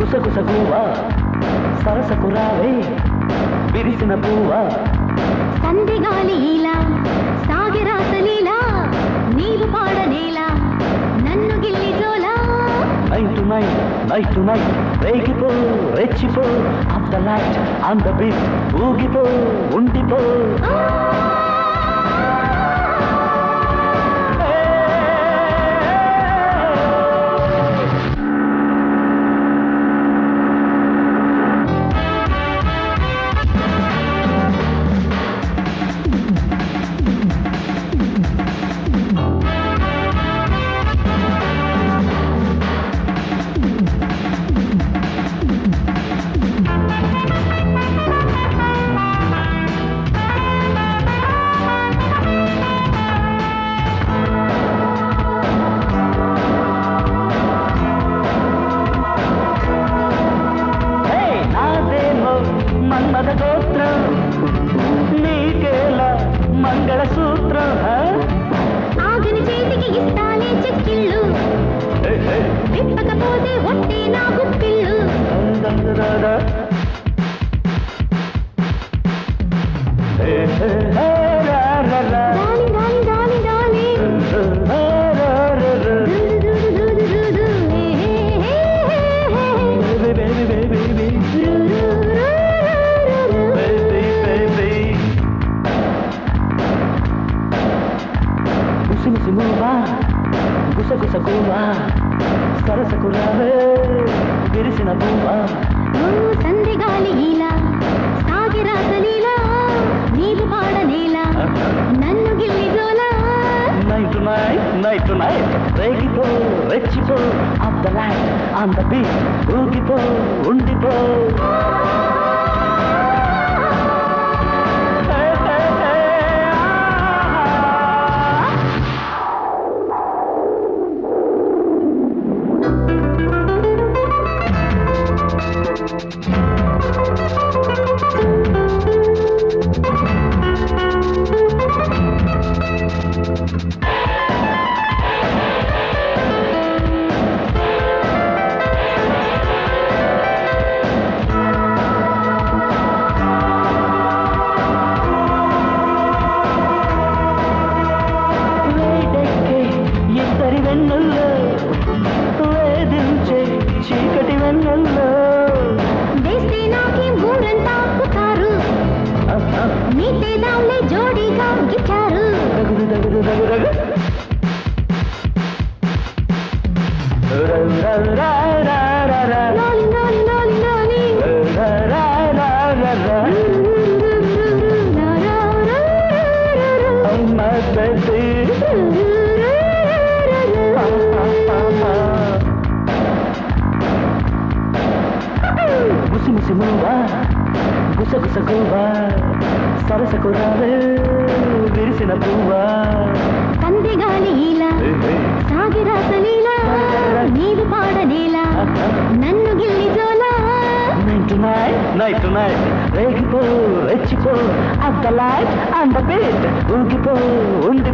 గుసగుసగువా సరసకు రావే విరిసిన పువ్వా సందెగాలి ఇలా సాగిరాసలీలా నీవు పాడనేలా నన్ను గిల్లి జోలా night to night రేగిపో రెచ్చిపో off the light on the beat ఊగిపో ఉండిపో ఆగని చేతికి ఇస్తాలే చెక్కిళ్ళు విప్పకపోతే ఒట్టే నా గుప్పిళ్ళు ముసిముసిమువా గుసగుసగువా సరసకు రావే విరిసిన పువ్వా సందెగాలి ఇలా సాగిరాసలీలా నీవు పాడనేలా నన్ను గిల్లి జోలా night to night రేగిపో రెచ్చిపో off the light on the beat ఊగిపో ఉండిపో వేధించే చీకటి వెన్నెల్లో వేస్తే నాకే ఊరంతా పుకారు నీతే దాంలే జోడీగా గిచ్చారు ముసిముసిమువా గుసగుసగువా సరసకు రావే విరిసిన పువ్వా సందెగాలి ఇలా సాగిరాసలీలా నీవు పాడనేలా నన్ను గిల్లి జోలా night to night రేగిపో రెచ్చిపో off the light on the beat ఊగిపో ఉండి